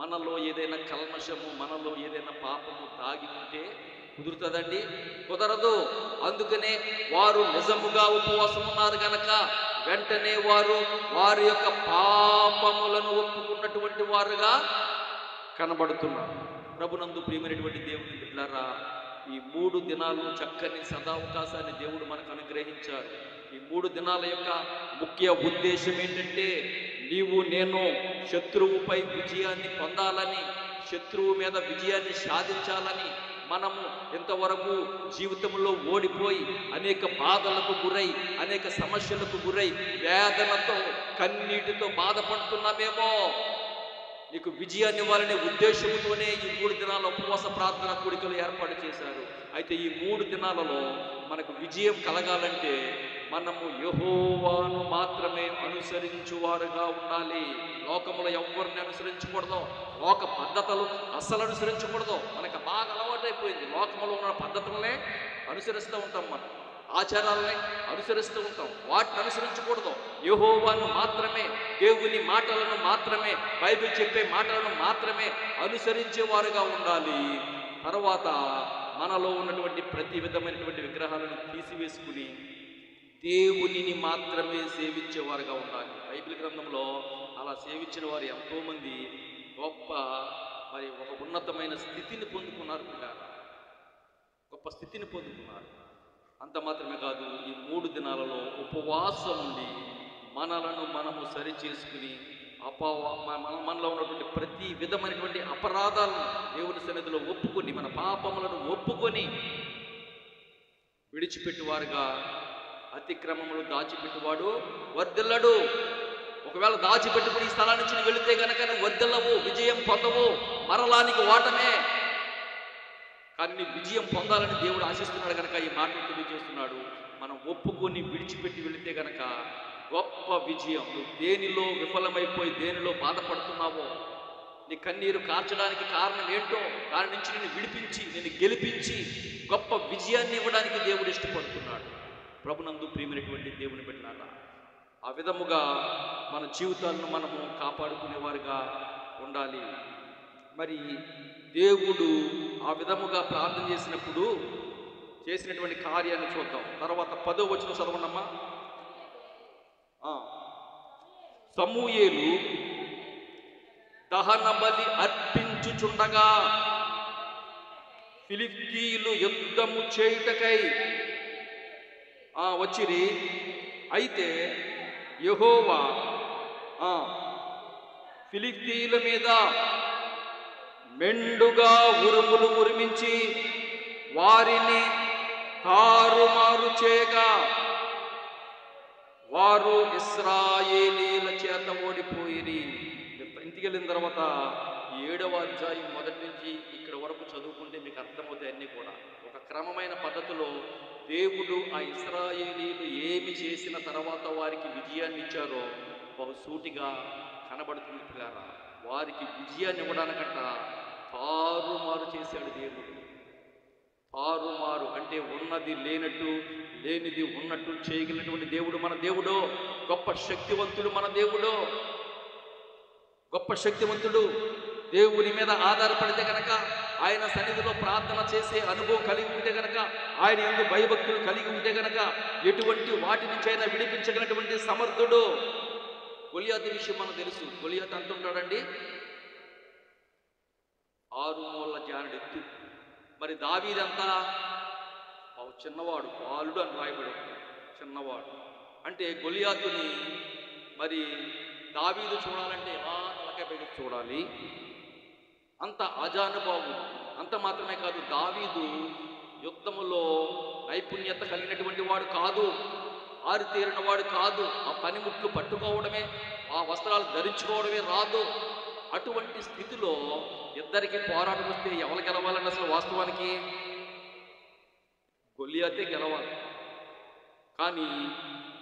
మనలో ఏదైనా కల్మషము, మనలో ఏదైనా పాపము దాగి ఉంటే కుదురుతుందండి? కుదరదు. అందుకనే వారు నిజముగా ఉపవాసం ఉన్నారు గనక వెంటనే వారి యొక్క పాపములను ఒప్పుకున్నటువంటి వారుగా కనబడుతున్నారు. ప్రభునందు ప్రియమైనటువంటి దేవుని బిడ్డలారా, ఈ 3 దినాలు చక్కని సదావకాశాన్ని దేవుడు మనకు అనుగ్రహించారు. ఈ 3 దినాల యొక్క ముఖ్య ఉద్దేశం ఏంటంటే నేను శత్రువుపై విజయాన్ని పొందాలని, శత్రువు మీద విజయాన్ని సాధించాలని. మనము ఇంతవరకు జీవితంలో ఓడిపోయి అనేక బాధలకు గురై, అనేక సమస్యలకు గురై, వేదనతో కన్నీటితో బాధపడుతున్నామేమో. నీకు విజయాన్ని ఇవ్వాలనే ఉద్దేశంతోనే ఈ 3 దినాల ఉపవాస ప్రార్థన కూడికలు ఏర్పాటు చేశారు. అయితే ఈ 3 దినాలలో మనకు విజయం కలగాలంటే మనము యెహోవాను మాత్రమే అనుసరించువారుగా ఉండాలి. లోకములో ఎవరిని అనుసరించకూడదు, లోక పద్ధతులు అస్సలు అనుసరించకూడదు. మనకు బాగా అలవాటైపోయింది. లోకంలో ఉన్న పద్ధతులనే అనుసరిస్తూ ఉంటాం, మనం ఆచారాలనే అనుసరిస్తూ ఉంటాం. వాటిని అనుసరించకూడదు. యెహోవాను మాత్రమే, దేవుని మాటలను మాత్రమే, బైబిల్ చెప్పే మాటలను మాత్రమే అనుసరించేవారుగా ఉండాలి. తర్వాత మనలో ఉన్నటువంటి ప్రతి విధమైనటువంటి విగ్రహాలను తీసివేసుకుని దేవునిని మాత్రమే సేవించేవారుగా ఉండాలి. బైబిల్ గ్రంథంలో అలా సేవించిన వారు ఎంతోమంది గొప్ప ఒక ఉన్నతమైన స్థితిని పొందుకున్నారు. గొప్ప స్థితిని పొందుకున్నారు. అంత మాత్రమే కాదు, ఈ 3 దినాలలో ఉపవాసం ఉండి మనలను మనము సరి చేసుకుని మనలో ఉన్నటువంటి ప్రతి విధమైనటువంటి అపరాధాలను దేవుని సన్నిధిలో ఒప్పుకొని, మన పాపములను ఒప్పుకొని విడిచిపెట్టువారుగా. అతిక్రమములు దాచిపెట్టువాడు వర్ధిల్లడు. ఒకవేళ దాచిపెట్టుకుని ఈ స్థలాన్ని నుంచి వెళితే గనక నువ్వు వర్ధిల్లవు, విజయం పొందవు, మరలానికి ఓటమే. కానీ విజయం పొందాలని దేవుడు ఆశిస్తున్నాడు కనుక ఈ మాటలు తెలియజేస్తున్నాడు. మనం ఒప్పుకొని విడిచిపెట్టి వెళితే గనక గొప్ప విజయం. నువ్వు దేనిలో విఫలమైపోయి దేనిలో బాధపడుతున్నావో, నీ కన్నీరు కార్చడానికి కారణం ఏంటో దాని నుంచి నిన్ను విడిపించి, నిన్ను గెలిపించి గొప్ప విజయాన్ని ఇవ్వడానికి దేవుడు ఇష్టపడుతున్నాడు. ప్రభునందు ప్రియమైనటువంటి దేవుని బిడ్డలారా, ఆ విధముగా మన జీవితాలను మనము కాపాడుకునేవారుగా ఉండాలి. మరి దేవుడు ఆ విధముగా ప్రార్థన చేసినప్పుడు చేసినటువంటి కార్యాన్ని చూద్దాం. తర్వాత 10వ వచనం చదవండమ్మా. సమూయేలు దహన బలి అర్పించుచుండగా ఫిలిష్తీయులు యుద్ధము చేయుటకై వచ్చిరి. అయితే యెహోవా ఫిలిష్తీయుల మీద మెండుగా ఉరుములు ఉరిమించి వారిని తారుమారు చేయగా వారు ఇశ్రాయేలీల చేత ఓడిపోయిరి. ఇంటికి వెళ్ళిన తర్వాత 7వ అధ్యాయం మొదటి నుంచి ఇక్కడ వరకు చదువుకుంటే మీకు అర్థమవుతాయి అన్నీ కూడా. ఒక క్రమమైన పద్ధతిలో దేవుడు ఆ ఇశ్రాయేలీలు ఏమి చేసిన తర్వాత వారికి విజయాన్ని ఇచ్చారో బహుసూటిగా కనబడుతుంది పిల్లారా. వారికి విజయాన్ని ఇవ్వడానికంట తారుమారు చేశాడు దేవుడు. తారుమారు అంటే ఉన్నది లేనట్టు, లేనిది ఉన్నట్టు చేయగలిగినటువంటి దేవుడు మన దేవుడు. గొప్ప శక్తివంతుడు మన దేవుడు, గొప్ప శక్తివంతుడు. దేవుని మీద ఆధారపడితే కనుక, ఆయన సన్నిధిలో ప్రార్థన చేసే అనుభవం కలిగి ఉంటే కనుక, ఆయన యందు భయభక్తులు కలిగి ఉంటే కనుక ఎటువంటి వాటి నుంచి అయినా విడిపించగలిగినటువంటి సమర్థుడు. గొలియాతు విషయం మనకు తెలుసు. గొలియాతు అంటుంటాడండి 6 మూల జానడెత్తు. మరి దావీదంతా చిన్నవాడు, బాలుడు అని రాయబడి చిన్నవాడు. అంటే గొలియాతుని మరి దావీదు చూడాలంటే తలకాయ పైకి చూడాలి. అంత అజానుబాబు. అంత మాత్రమే కాదు, దావీదు యుద్ధములో నైపుణ్యత కలిగినటువంటి వాడు కాదు, ఆరితేరిన వాడు కాదు. ఆ పనిముట్లు పట్టుకోవడమే, ఆ వస్త్రాలు ధరించుకోవడమే రాదు. అటువంటి స్థితిలో ఇద్దరికి పోరాటం వస్తే ఎవరు గెలవాలని అసలు వాస్తవానికి గొలియాతే గెలవాలి. కానీ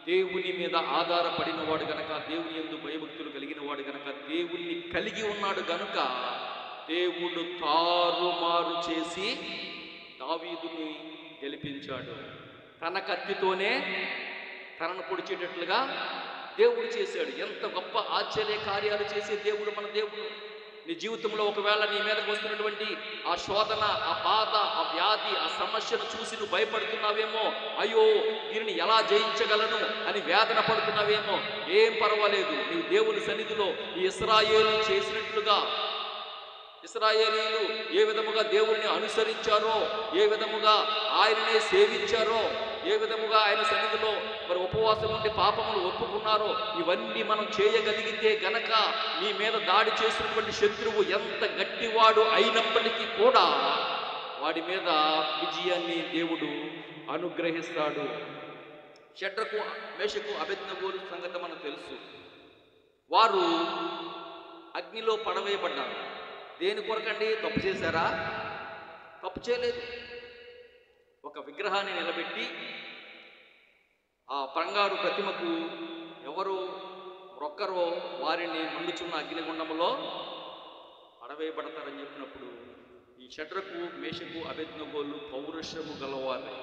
దేవుని మీద ఆధారపడిన వాడు గనక, దేవుని యందు భయభక్తులు కలిగిన వాడు గనక, దేవుణ్ణి కలిగి ఉన్నాడు గనుక దేవుడు తారుమారు చేసి దావీదుని గెలిపించాడు. తన కత్తితోనే తనను పొడిచేటట్లుగా దేవుడు చేశాడు. ఎంత గొప్ప ఆశ్చర్య కార్యాలు చేసే దేవుడు మన దేవుడు. నీ జీవితంలో ఒకవేళ నీ మీదకి వస్తున్నటువంటి ఆ శోధన, ఆ బాధ, ఆ వ్యాధి, ఆ సమస్యను చూసి నువ్వు భయపడుతున్నావేమో, అయ్యో దీనిని ఎలా జయించగలను అని వేదన పడుతున్నావేమో, ఏం పర్వాలేదు. నీవు దేవుని సన్నిధిలో ఈ ఇశ్రాయేలు చేసినట్లుగా, ఇశ్రాయేలీలు ఏ విధముగా దేవుడిని అనుసరించారో, ఏ విధముగా ఆయననే సేవించారో, ఏ విధముగా ఆయన సన్నిధిలో మరి ఉపవాసం ఉండి పాపములు ఒప్పుకున్నారో, ఇవన్నీ మనం చేయగలిగితే గనక నీ మీద దాడి చేసినటువంటి శత్రువు ఎంత గట్టివాడు అయినప్పటికీ కూడా వాడి మీద విజయాన్ని దేవుడు అనుగ్రహిస్తాడు. షడ్రకు, మేషకు, అబేద్నెగోల సంగతి మనకు తెలుసు. వారు అగ్నిలో పడవేయబడ్డారు. దేని కొరకండి? తప్పు చేశారా? తప్పు చేయలేదు. ఒక విగ్రహాన్ని నిలబెట్టి ఆ బంగారు ప్రతిమకు ఎవరు మొక్కరో వారిని మండుచున్న అగ్నిగుండంలో పడవేయబడతారని చెప్పినప్పుడు ఈ షడ్రకు, మేషకు, అబేద్నెగోలు పౌరుషము గలవారు.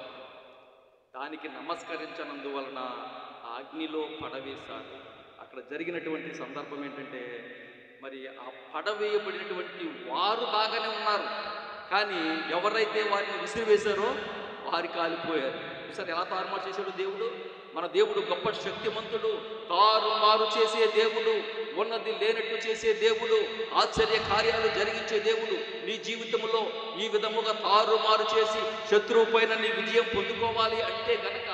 దానికి నమస్కరించనందువలన ఆ అగ్నిలో పడవేశారు. అక్కడ జరిగినటువంటి సందర్భం ఏంటంటే, మరి ఆ పడవేయబడినటువంటి వారు బాగానే ఉన్నారు, కానీ ఎవరైతే వారిని విసిరివేశారో వారు కాలిపోయారు. సరే, ఎలా తారుమారు చేశాడు దేవుడు? మన దేవుడు గొప్ప శక్తిమంతుడు, తారుమారు చేసే దేవుడు, ఉన్నది లేనట్టు చేసే దేవుడు, ఆశ్చర్య కార్యాలు జరిగించే దేవుడు. నీ జీవితంలో ఈ విధముగా తారుమారు చేసి శత్రువు పైన నీ విజయం పొందుకోవాలి అంటే గనక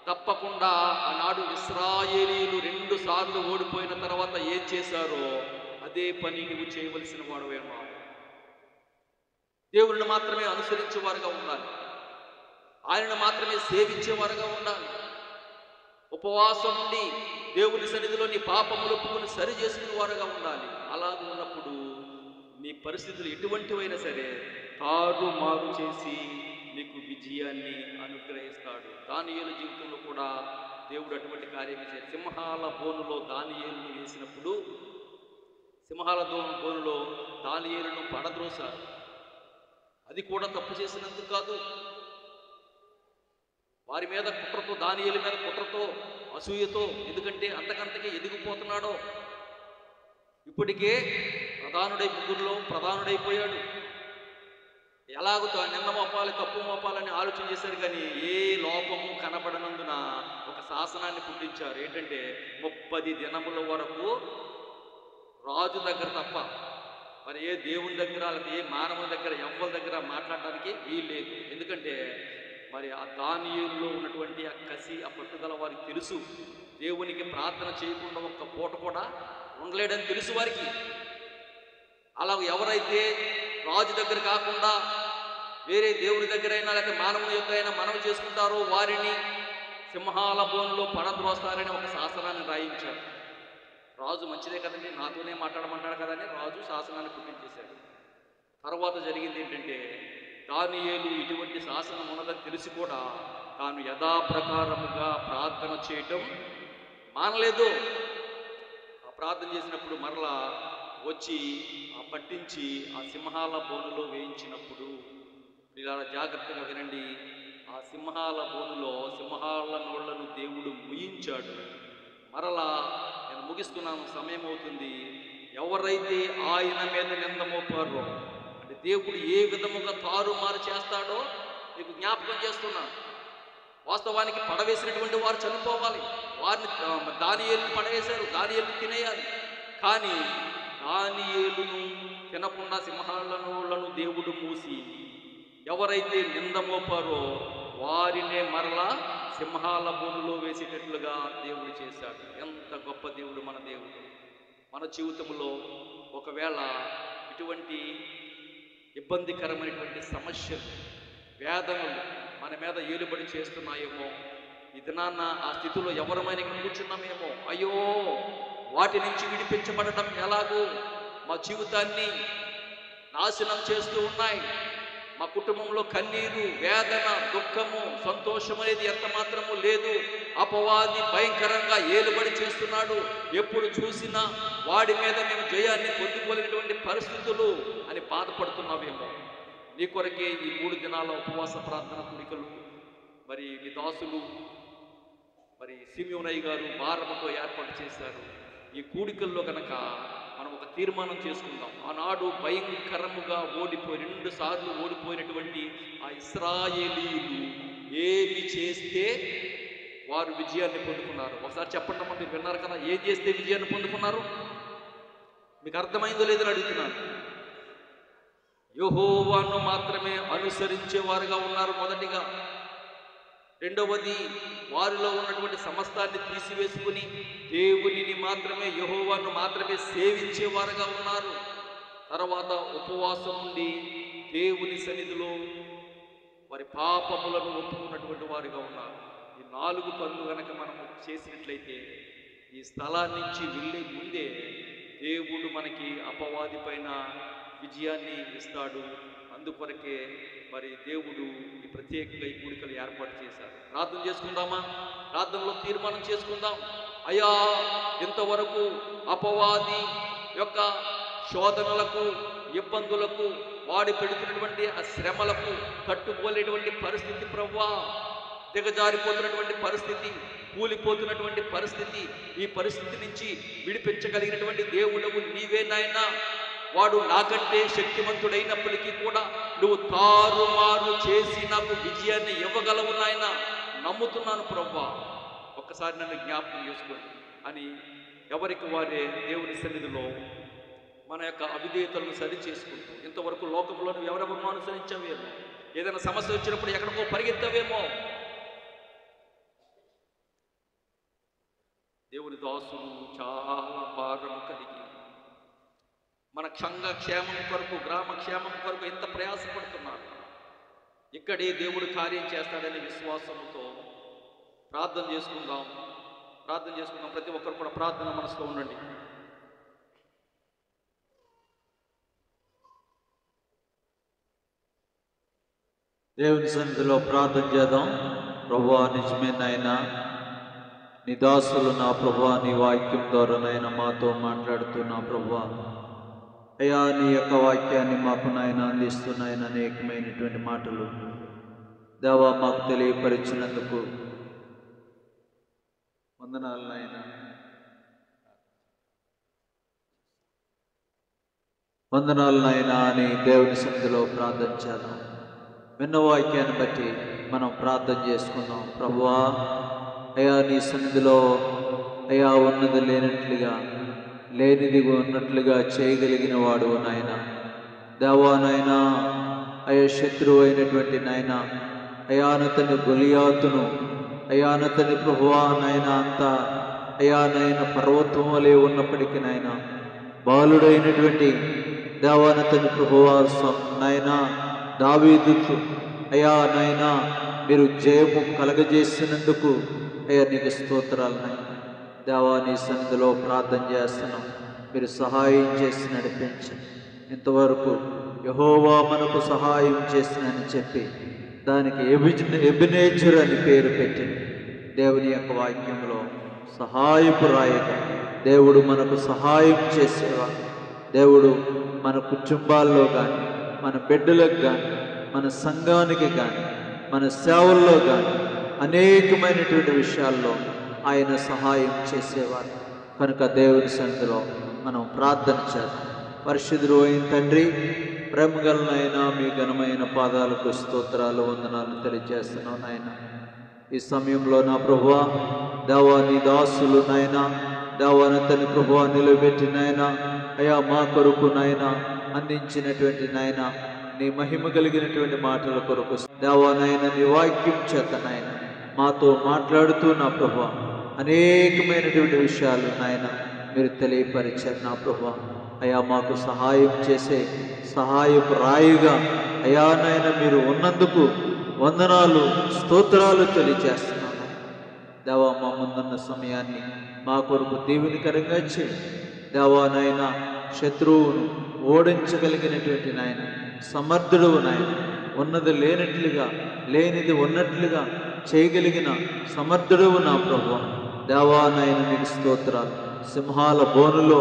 తప్పకుండా ఆనాడు ఇశ్రాయేలీలు 2 సార్లు ఓడిపోయిన తర్వాత ఏం చేశారో అదే పని నువ్వు చేయవలసిన వాడవేమో. దేవుడిని మాత్రమే అనుసరించేవారుగా ఉండాలి, ఆయనను మాత్రమే సేవించేవారుగా ఉండాలి. ఉపవాసం ఉండి దేవుని సన్నిధిలో నీ పాపములు ఒప్పుకొని సరి చేసుకునే వారుగా ఉండాలి. అలాగ ఉన్నప్పుడు నీ పరిస్థితులు ఎటువంటివైనా సరే తారుమారు చేసి నీకు విజయాన్ని అనుగ్రహిస్తాడు. దానియేలు జీవితంలో కూడా దేవుడు అటువంటి కార్యం చేశాడు. సింహాల బోనులో దానియేలును వేసినప్పుడు సింహాల బోనులో దానియేలును పడద్రోశారు. అది కూడా తప్పు చేసినందుకు కాదు, వారి మీద కుట్రతో, దానియేలు మీద కుట్రతో, అసూయతో. ఎందుకంటే అంతకంతకే ఎదిగిపోతున్నాడో. ఇప్పటికే ముగ్గురులో ప్రధానుడైపోయాడు. ఎలాగో నింద మోపాలి, తప్పు మోపాలని ఆలోచన చేశారు, కానీ ఏ లోపము కనబడనందున ఒక శాసనాన్ని పుట్టించారు. ఏంటంటే 30 దినముల వరకు రాజు దగ్గర తప్ప మరి ఏ దేవుని దగ్గర లేదా ఏ మానవుని దగ్గర ఎవ్వరి దగ్గర మాట్లాడడానికి వీలు లేదు. ఎందుకంటే మరి ఆ దానియేలులో ఉన్నటువంటి ఆ కసి, ఆ పట్టుదల వారికి తెలుసు. దేవునికి ప్రార్థన చేయకుండా ఒక్క పూట కూడా ఉండలేడని తెలుసు వారికి. అలా ఎవరైతే రాజు దగ్గర కాకుండా వేరే దేవుని దగ్గర అయినా లేకపోతే మానవుని యొక్క అయినా మనవి చేసుకుంటారో వారిని సింహాల బోనులో పడద్రోస్తారని ఒక శాసనాన్ని రాయించారు. రాజు మంచిదే కదండి, నాతోనే మాట్లాడమన్నాడు కదని రాజు శాసనాన్ని పుట్టించేశాడు. తర్వాత జరిగింది ఏంటంటే, దానియేలు ఇటువంటి శాసనం ఉన్నదని తెలిసి కూడా తాను యథాప్రకారముగా ప్రార్థన చేయటం మానలేదు. ఆ ప్రార్థన చేసినప్పుడు మరలా వచ్చి ఆ పట్టించి ఆ సింహాల బోనులో వేయించినప్పుడు, ఇలా జాగ్రత్తగా వినండి, ఆ సింహాల బోనులో సింహాల నోళ్లను దేవుడు ముయించాడు. మరలా నేను ముగిస్తున్నాను, సమయం అవుతుంది. ఎవరైతే ఆయన మీద నింద మోపారో, అంటే దేవుడు ఏ విధముగా తారుమారు చేస్తాడో మీకు జ్ఞాపకం చేస్తున్నాను. వాస్తవానికి పడవేసినటువంటి వారు చనిపోవాలి, వారిని దానియేలును పడవేశారు, దానియేలును తినేయాలి. కానీ దానియేలును తినకుండా సింహాల నోళ్లను దేవుడు మూసి ఎవరైతే నింద మోపారో వారినే మరలా సింహాల బోనులో వేసేటట్లుగా దేవుడు చేశాడు. ఎంత గొప్ప దేవుడు మన దేవుడు. మన జీవితంలో ఒకవేళ ఇటువంటి ఇబ్బందికరమైనటువంటి సమస్యలు, వేదనలు మన మీద ఏలుబడి చేస్తున్నాయేమో, ఈ దినాన్న ఆ స్థితిలో ఎవరమైనా కూర్చున్నామేమో, అయ్యో వాటి నుంచి విడిపించబడటం ఎలాగో మా జీవితాన్ని నాశనం చేస్తూ ఉన్నాయి, మా కుటుంబంలో కన్నీరు, వేదన, దుఃఖము, సంతోషం అనేది ఎంత మాత్రము లేదు, అపవాది భయంకరంగా ఏలుబడి చేస్తున్నాడు, ఎప్పుడు చూసినా వాడి మీద మేము జయాన్ని పొందుకోలేనటువంటి పరిస్థితులు అని బాధపడుతున్నావేమో, నీ కొరకే ఈ 3 దినాల ఉపవాస ప్రార్థన కూడికలు మరి మీ దాసులు మరి సిమియోనయ్య గారు భారముతో ఏర్పాటు చేశారు. ఈ కూడికల్లో కనుక మనం ఒక తీర్మానం చేసుకుందాం. ఆనాడు భయంకరముగా 2 సార్లు ఓడిపోయినటువంటి ఆ ఇశ్రాయేలీయులు ఏమి చేస్తే వారు విజయాన్ని పొందుకున్నారు? ఒకసారి చెప్పండి అమ్మా, మీరు విన్నారు కదా, ఏం చేస్తే విజయాన్ని పొందుకున్నారు? మీకు అర్థమైందో లేదని అడుగుతున్నాను. యెహోవాను మాత్రమే అనుసరించేవారుగా ఉన్నారు మొదటిగా. రెండవది, వారిలో ఉన్నటువంటి సమస్తాన్ని తీసివేసుకుని దేవునిని మాత్రమే, యెహోవాను మాత్రమే సేవించేవారుగా ఉన్నారు. తర్వాత ఉపవాసం నుండి దేవుని సన్నిధిలో వారి పాపములను ఒప్పుకున్నటువంటి వారుగా ఉన్నారు. ఈ 4 పనులు కనుక మనము చేసినట్లయితే ఈ స్థలాన్ని నుంచి వెళ్ళే ముందే దేవుడు మనకి అపవాది పైన విజయాన్ని ఇస్తాడు. అందుకొరకే మరి దేవుడు ఈ ప్రత్యేకంగా ఈ కూడికలు ఏర్పాటు చేశారు. ప్రార్థన చేసుకుందామా? ప్రార్థనలో తీర్మానం చేసుకుందాం. అయ్యా, ఇంతవరకు అపవాది యొక్క శోధనలకు, ఇబ్బందులకు, వాడి పెడుతున్నటువంటి ఆ శ్రమలకు తట్టుకోలేటువంటి పరిస్థితి ప్రభువా, దిగజారిపోతున్నటువంటి పరిస్థితి, కూలిపోతున్నటువంటి పరిస్థితి, ఈ పరిస్థితి నుంచి విడిపించగలిగినటువంటి దేవుడవు నీవే నాయనా. వాడు నాకంటే శక్తివంతుడైనప్పటికీ కూడా నువ్వు తారుమారు చేసి నాకు విజయాన్ని ఇవ్వగలవు నాయన, నమ్ముతున్నాను ప్రభువా, ఒక్కసారి నన్ను జ్ఞాపకం చేసుకోండి అని ఎవరికి వారే దేవుని సన్నిధిలో మన యొక్క అవిధేయతలను సరి చేసుకుంటూ, ఇంతవరకు లోకంలో నువ్వు ఎవరెవరినో అనుసరించావేమో, ఏదైనా సమస్య వచ్చినప్పుడు ఎక్కడికో పరిగెత్తావేమో, దేవుని దాసులు చాలా భారం కలిగి మన క్షేమం కొరకు, గ్రామ క్షేమం కొరకు ఎంత ప్రయాసపడుతున్నారు. ఇక్కడే దేవుడు కార్యం చేస్తాడనే విశ్వాసంతో ప్రార్థన చేసుకుందాం. ప్రతి ఒక్కరు కూడా ప్రార్థన మనసులో ఉండండి. దేవుని సన్నిధిలో ప్రార్థన చేద్దాం. ప్రభువా, నిజమే నాయనా, నీ దాసులు నా ప్రభువా, నీ వాక్యం ద్వారా నాయన మాతో మాట్లాడుతున్నా ప్రభువా, అయ్యా నీ యొక్క వాక్యాన్ని మాకు నాయన అందిస్తున్నాయన అనేకమైనటువంటి మాటలు దేవా మాకు తెలియపరిచినందుకు వందనాలు నాయన. వందనాలు నాయనా అని దేవుని సన్నిధిలో ప్రార్థన చేద్దాం. విన్న వాక్యాన్ని బట్టి మనం ప్రార్థన చేసుకుందాం. ప్రభువా, అయా నీ సన్నిధిలో అయా ఉన్నది లేనట్లుగా, లేనిది ఉన్నట్లుగా చేయగలిగిన వాడు నాయన. దేవా నాయనా, అయా శత్రువు అయినటువంటి నాయన అయానతని గొలియాతును, అయానతని ప్రభువా నాయన అంతా అయా నాయన పర్వతం వలె ఉన్నప్పటికీ నాయన బాలుడైనటువంటి దేవానతని ప్రభువా నాయన దావీదు అయా నాయన మీరు జయము కలగజేసినందుకు అయ్యా నీకు స్తోత్రాలు నాయన. దేవా నీ సన్నిధిలో ప్రార్థన చేస్తున్నాం, మీరు సహాయం చేసి నడిపించండి. ఇంతవరకు యెహోవా మనకు సహాయం చేసినని చెప్పి దానికి ఎబినేజర్ అని పేరు పెట్టింది. దేవుని యొక్క వాక్యంలో సహాయపు రాయగా దేవుడు మనకు సహాయం చేసేవాడు. దేవుడు మన కుటుంబాల్లో కానీ, మన బిడ్డలకు కానీ, మన సంఘానికి కానీ, మన సేవల్లో కానీ అనేకమైనటువంటి విషయాల్లో ఆయన సహాయం చేసేవాడు. కనుక దేవుని సన్నిధిలో మనం ప్రార్థన చేద్దాం. పరిశుద్ధుడు అయిన తండ్రి, ప్రేమగలనైనా మీ ఘనమైన పాదాలకు స్తోత్రాలు వందనాలు తెలియజేస్తున్నాం నాయన. ఈ సమయంలో నా ప్రభువా, దేవా నీ దాసులు నాయన దేవానంతని ప్రభువా నిలబెట్టి నాయన అయా మా కొరకు నాయన అందించినటువంటి నాయన నీ మహిమ కలిగినటువంటి మాటల కొరకు దేవా నాయన నీ వాక్యం చేత నాయన మాతో మాట్లాడుతూ నా ప్రభువా అనేకమైనటువంటి విషయాలు నాయన మీరు తెలియపరిచారు నా ప్రభువా. అయా మాకు సహాయం చేసే సహాయపు రాయిగా అయా నాయన మీరు ఉన్నందుకు వందనాలు స్తోత్రాలు తెలియజేస్తున్నాను. దేవా మా ముందున్న సమయాన్ని మా కొరకు దీవెనకరంగా చేయండి. దేవా నాయన శత్రువును ఓడించగలిగినటువంటి నాయన సమర్థుడు నాయన, ఉన్నది లేనట్లుగా లేనిది ఉన్నట్లుగా చేయగలిగిన సమర్థుడు నా ప్రభువా. దేవా నాయన నీకు స్తోత్రాలు. సింహాల బోనులో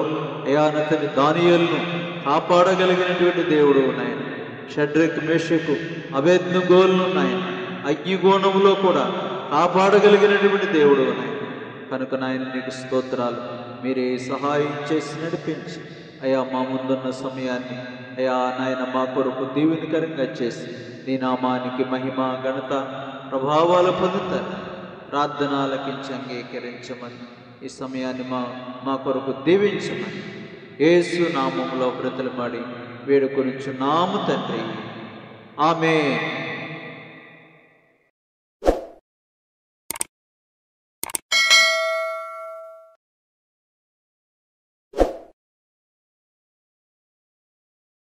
అయానతని దానియేలును కాపాడగలిగినటువంటి దేవుడు నాయన. షడ్రక్ మేషకు అబేద్నెగోలను నాయన అగ్నిగోణంలో కూడా కాపాడగలిగినటువంటి దేవుడు నాయన. కనుక నాయన నీకు స్తోత్రాలు. మీరే సహాయం చేసి నడిపించి అయా మా ముందున్న సమయాన్ని అయా నాయన మా కొరకు దీవెనకరంగా చేసి నీ నామానికి మహిమ ఘనత ప్రభావాలు పొందుతారు. ప్రార్థనలకించి అంగీకరించమని ఈ సమయాన్ని మా కొరకు దీవించమని యేసు నామములో బ్రతిమాడి వేడుకొనుచున్నాము తండ్రి. ఆమేన్.